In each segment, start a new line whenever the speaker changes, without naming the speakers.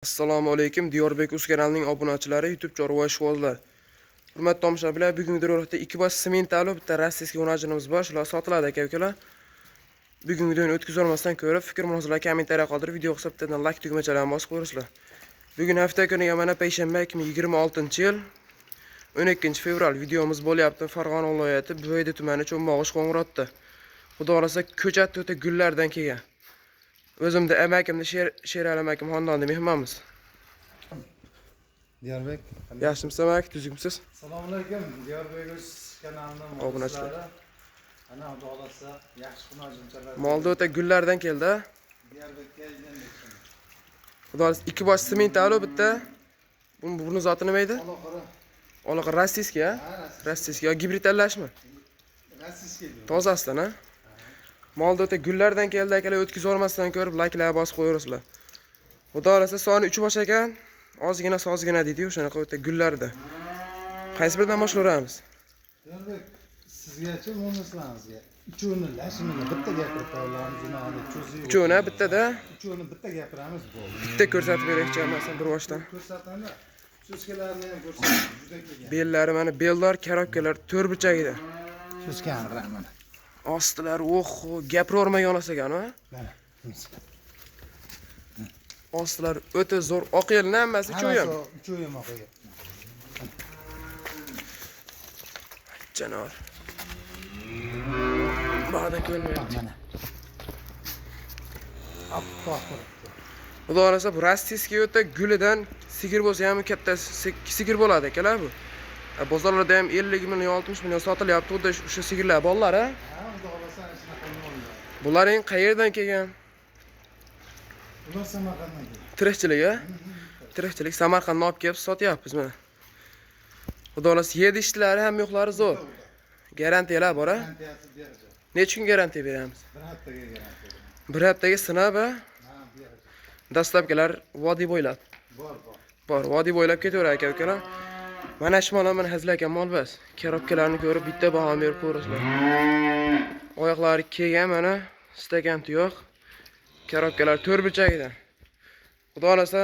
Assalomu alaykum Diyorbek Uz kanalining obunachilari, YouTube chorva ishvozlar. Hurmatli tomoshabinlar, bugungi ro'yxatda 2 bosh sementali bitta rossiyskiy o'rnajinimiz bor. Shular sotiladi aka-ukalar. Bugungi videoni o'tkazib olmasdan ko'ra, fikr-munosabalar kommentariya qoldirib, video hisobida like tugmachalarini bosib qo'yasizlar. Bugun hafta kuniga mana payshanba 2026-yil 12-fevral videomiz bo'lyapti. Farg'ona viloyati Buvayda tumani Cho'mbog'ish Qo'ng'irotda. Xudo xolasa ko'chat o'ta gullardan kelgan. O'zimda amakimni Sherali amakim xonadonida mehmonmiz.
Diyorbek.
Yaxshimisiz amak, tuzukmisiz?
Assalomu alaykum. Diyorbek Uz kanalining
obunachilari.
Ana xudo xolasa yaxshi xunojimchalar.
Molda o'ta gullardan keldi.
Diyorbek kelgan ekan.
Xudo xolasa 2 bosh sementali bitta. Buni zoti nima edi?
Aloqara.
Aloqa rossiyskiy, ha? Rossiyskiy yo gibrid tanlashmi?
Rossiyskiy.
Tozasidan, ha? Molda o'ta gullardan keldi akalar, o'tkazib olmasdan ko'rib like'lar bosib qo'yaverasizlar. Xudo xolasa soni 3 bosh ekan. Ozgina sozgina deydi-yu, o'shanaqa o'ta gullarda. Qaysi biridan boshlayveramiz?
Diyorbek, sizgacha bo'lmaslaringizga. Uchovini lashimini bitta gapirib qo'yamiz, uni olib cho'zib.
Uchovini bittada,
Uchovini bitta gapiramiz bo'ldi.
bitta ko'rsatib beraychi, masalan, bir boshdan.
Ko'rsatamiz. Cho'zkalarni ham ko'rsatamiz. Juda kelgan.
Bellari mana bellar, karobkalar to'r burchagida.
Cho'zkanlar mana.
Ostilari gapiravermagan olas ekan, ha?
Mana.
Ostlar o'ta zo'r. Oq yelni hammasi cho'yim.
Cho'yim oqaga.
Janor. Ba'dan ko'rmayapti.
Mana. Appoq.
Xudo xolasa bu rossiyskiy o'ta gulidan sigir bo'lsa ham katta sigir bo'ladi akalar bu. Bozorlarda ham 50 million, 60 million sotilyapti. Xuddi o'sha sigirlar bolalar, ha? Bularning qayerdan kelgan?
Ular Samarqanddan kelgan.
Tirikchilik, ha? Tirikchilik Samarqanddan olib kelib sotyapmiz mana. Xudo xolasa yedi-ishtilari ham yo'qlari zo'r. Garantiyalar bor, ha?
Garantiyasi beradi.
Necha kun garantiya beramiz?
Bir haftaga garantiya.
Bir haftaga sinab, ha?
Ha, beradi.
Dastlabkilar vodiy bo'ylab. Bor, vodiy bo'ylab ketaverar aka-ukalar. Mana shu mol mana hazlakan mol bas. Karobkalarni ko'rib bitta baho berib ko'rasizlar. Oyoqlari kelgan mana stakan tuyoq. Karobkalar to'r burchagida. Xudo xolasa,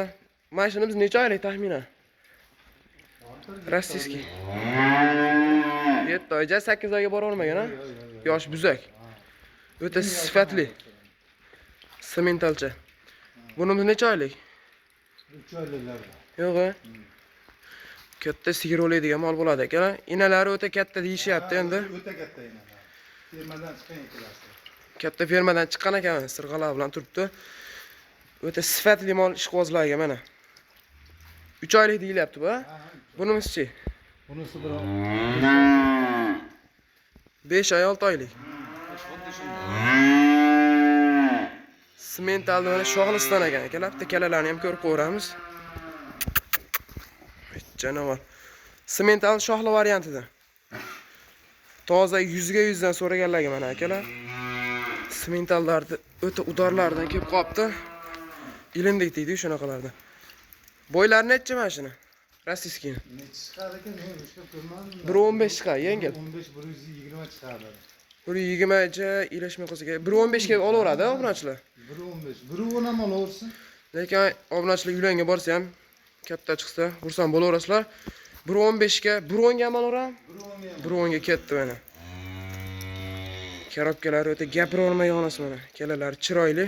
mashinamiz necha oylik taxminan? Rossiyskiy. 7 oyga 8 oyga bora olmagan, ha? Yosh buzak. O'ta sifatli. Sementalcha. Bunimiz necha oylik?
3 oyliklar.
Yo'q, ha? Katta sigir o'laydigan mol bo'ladi akalar. Inalari o'ta katta deyishyapti endi.
O'ta katta inalar. Fermadan chiqqan ikkalasi.
Katta fermadan chiqqan ekan, sirg'alar bilan turibdi. O'ta sifatli mol ishqibozlarga mana. 3 oylik deyilyapti bu, ha? Bunimiz-chi?
Bunisi bir
5 oy 6 oylik. Sementalni mana shoxliston ekan akalar. Bitta kalalarni ham ko'rib qo'yamiz. Canavar. Semental shoxli variantida. Toza 100 ga 100 dan so'raganlarga mana akalar. Sementallarni o'ta udorlardan kelib qopti. Ilindik deydi shunaqalarda. Bo'ylari necha mana shuni? Rossiyskiy.
necha chiqadi ekan, men hech ko'rmadim.
1.15 chiqadi, yengil.
15 120 chiqadi.
1.20 cha ilashmay qolsa kerak. 1.15 ga olaveradi obunachilar.
1.15. 1.10 ham olaversin.
Lekin obunachilar uylarga borsa ham katta chiqsa, xursand bo'laverasizlar. 1.15 ga, 1.10 ga ham olaveram. 1.10 ga ketdi mana. Karobkalar o'ta gapiravermagan onasi mana. Kalalari chiroyli.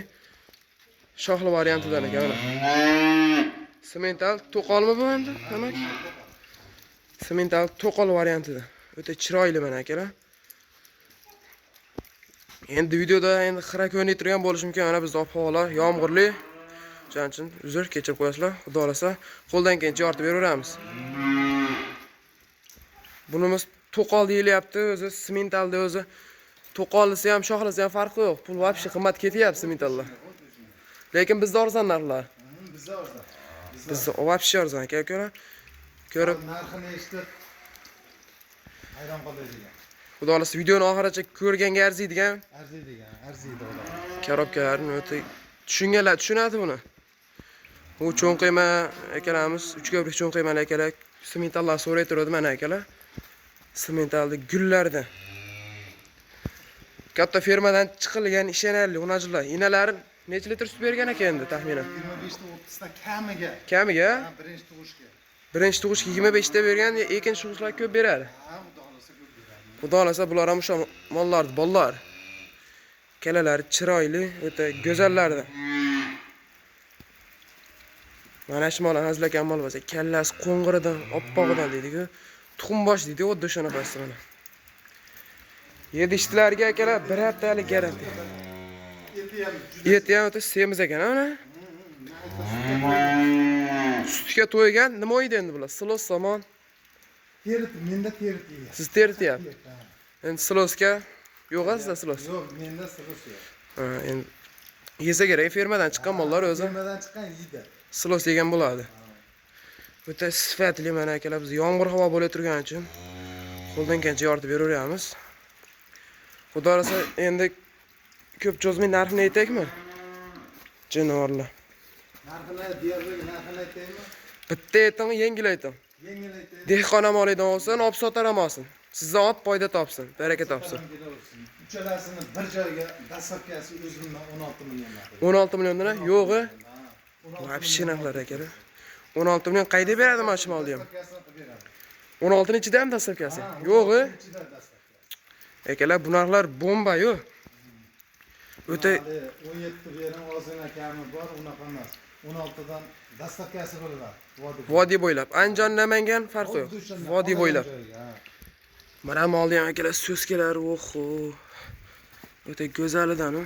Shoxli variantidan ekan mana. Semental to'qolmi bu endi? Demak. Semental to'qol variantida. O'ta chiroyli mana akalar. Endi videoda endi xira ko'rinib turgan bo'lishi mumkin. Mana bizda ob-havo yomg'irli. Shuning uchun uzr kechirib qo'yasizlar. Xudo xolasa qo'ldan kelgancha yoritib beraveramiz. Bunimiz to'qol deyilyapti, o'zi sementalda o'zi to'qollisi ham, shoxlisi ham farqi yo'q. Pul vobshe qimmat ketyapti sementallar. Lekin bizda arzon narxlar.
Bizda arzon.
Bizda vobshe arzon aka-ukalar. Ko'rib,
narxini eshitib hayron qoladigan.
Xudo xolasa videoni oxirigacha ko'rganga arziydigan.
Arziydi odam.
Karobkalarni o'ta tushunganlar tushunadi buni. Bu cho'nqiyma akalarimiz, 3 ko'prik cho'nqiymali akalar, sementallar so'raytiradi mana akalar. Sementalni gullarda. Katta fermadan chiqilgan ishonarli o'najilar. Inalari necha litr sut bergan ekan endi taxminan?
25 ta 30 ta kamiga.
Kamiga?
Ha, birinchi tug'ishga.
Birinchi tug'ishga 25 ta bergan, ikkinchi tug'ishlar ko'p beradi.
Ha, xudo xolasa ko'p beradi.
Xudo xolasa bular ham o'sha mollarni bollar. Kalalari chiroyli, o'ta go'zallardi. Mana shu mollar hazlakan mol bo'lsa, kallasi qo'ng'iridan, oppog'idan deydi-ku. Tuxumbosh deydi, o'dda shunaqasi mana. Yedishtilarga akalar bir haftalik garantiya. Eti ham o'ta semiz ekan, mana. Sutga to'ygan, nima o'ydi endi bular? Silos somon.
Menda terit yeydi.
Siz terityapsiz. Endi silosga yo'q sizda silos.
Yo'q, menda silos yo'q.
Ha, endi yesa kerak, fermadan chiqqan mollar o'zi.
Fermadan chiqqan yeydi.
Silos yegan bo'ladi. O'ta sifatli mana akalar, biz yomg'ir havo bo'la turgani uchun qo'ldan kelgancha yoritib beraveramiz. Xudo xolasa endi ko'p cho'zmay narxini aytaylikmi? Jonivorlar.
Narxini deyarli narxini aytaymi?
Bitta ayting, yengil ayting.
Yengil aytaymi?
Dehqon amolidan olsin, olib sotar olmasin. Sizdan olib foyda topsin, baraka topsin.
Uchalasini bir joyga dastlabkasi o'zimdan 16 million narx.
16 milliondan yo'g'i. Vobshe narxlar akalar. 16 million qayda beradi mana shu molni ham? 16 ning ichida ham dastlabkasi. Yo'g'i. Akalar bu narxlar bomba-yu. O'ta
17 berim ozgina kami bor, unaqa emas. 16 dan dastlabkasi bo'ladi.
vodiy bo'ylab. Andijon Namangan farqi yo'q. Vodiy bo'ylab. Mana molni ham akalar so'skalari, oho. O'ta go'zalidan-u.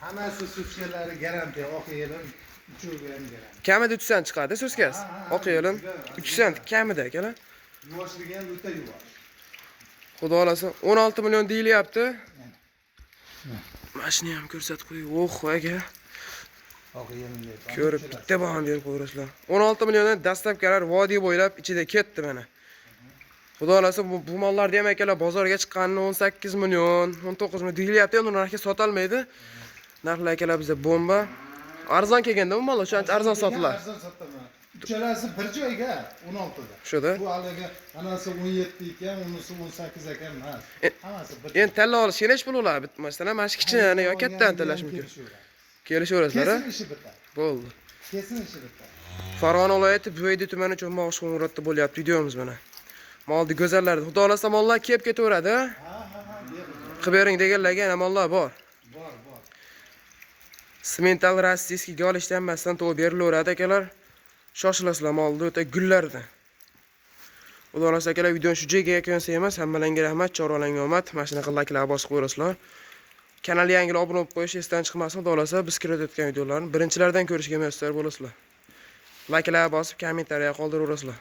Hammasi so'skalari garantiya, oq yelim, uchuvi ham garantiya.
Kamida 3 cent chiqadi so'skasi. Oq yo'lim 3 cent kamida akalar.
Yuvoshligi ham o'ta yuvosh.
Xudo xolasa 16 million deyilyapti. Mashina ham ko'rsatib qo'y. Oho aka.
Oq yelim deb.
Ko'rib bitta baho berib qo'yasizlar. 16 milliondan dastlabkilar vodiy bo'ylab ichida ketdi mana. Xudo xolasa bu mollarni ham akalar bozorga chiqqanini 18 million, 19 million deyilyapti, endi narxga sota olmaydi. Narxlar akalar bizda bomba. Arzon kelganda bu mollar shuncha arzon sotiladi.
Arzon sotaman. Uchalasi bir joyga 16 da.
Shuda.
Bu haliga anasi 17 ekan, unisi 18 ekan emas. Hammasi bir.
Endi tanlab olish kerak bo'ladi. Masalan, mana shu kichkina yo kattani tanlash mumkin. Kelishaverasizlar,
Kesin ishi bitadi.
Bo'ldi.
Kesin ishi bitadi.
Farg'ona viloyati Buvayda tumani Cho'mog'ish qo'ng'irotda bo'lyapti videomiz mana. Molni go'zallardi. Xudo xolasa mollar kelib ketaveradi.
Ha,
Qilib bering deganlarga yana mollar bor.
bor.
Semental rossiyskiy golishdan emasdan to'g'ri berilaveradi akalar. Shoshilasizlar molni o'ta gullardi. Xudo xolasa akalar videoni shu joyga yakunlaymiz. Hammalarga rahmat, chorvalarga omad. Mana shunaqa layklar bosib qo'yasizlar. Kanalga yangi obuna bo'lib qo'yish esdan chiqmasin. Xudo xolasa biz kiritayotgan videolarni birinchilardan ko'rishga muyassar bo'lasizlar. Layklar bosib, kommentariya qoldirasizlar.